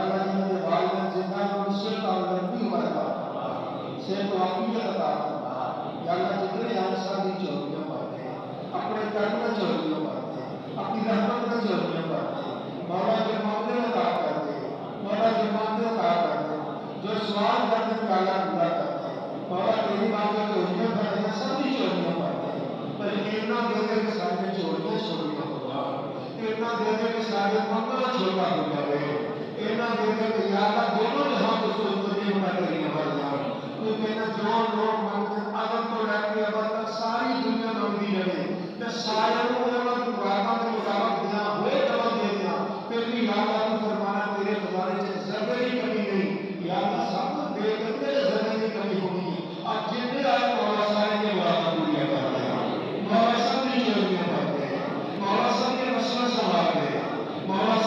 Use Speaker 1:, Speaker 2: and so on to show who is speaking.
Speaker 1: अल्लाह जिन्हां दे वालिदैन जिंदा सेहत और लंबी उम्र अता फरमा, सेहत और आफियत अता फरमा। या अल्लाह जितने आंसर दी चोरियां मारते अपने कर्म में चोरियां मारते अपनी रहमत में चोरियां मारते मौला के मामले अता कर दे, मौला के मामले अता कर दे, जो सवाल करते हैं अल्लाह पूरा कर दे। मौला तेरी बात में चोरियां कर दे, सभी चोरियां मारते पर इतना दे दे कि सारे चोरियां छोड़ियां हो जाए, इतना दे दे कि सारे मंगल छोटा हो जाए, इतना दे दे कि या अल्लाह दोनों जहां को सोचते बना करिए हर जान। तू कहना जो लोग मंगते आदम तो लैके अब तक सारी दुनिया मंगती रहे ते सारे उन्होंने मुरादां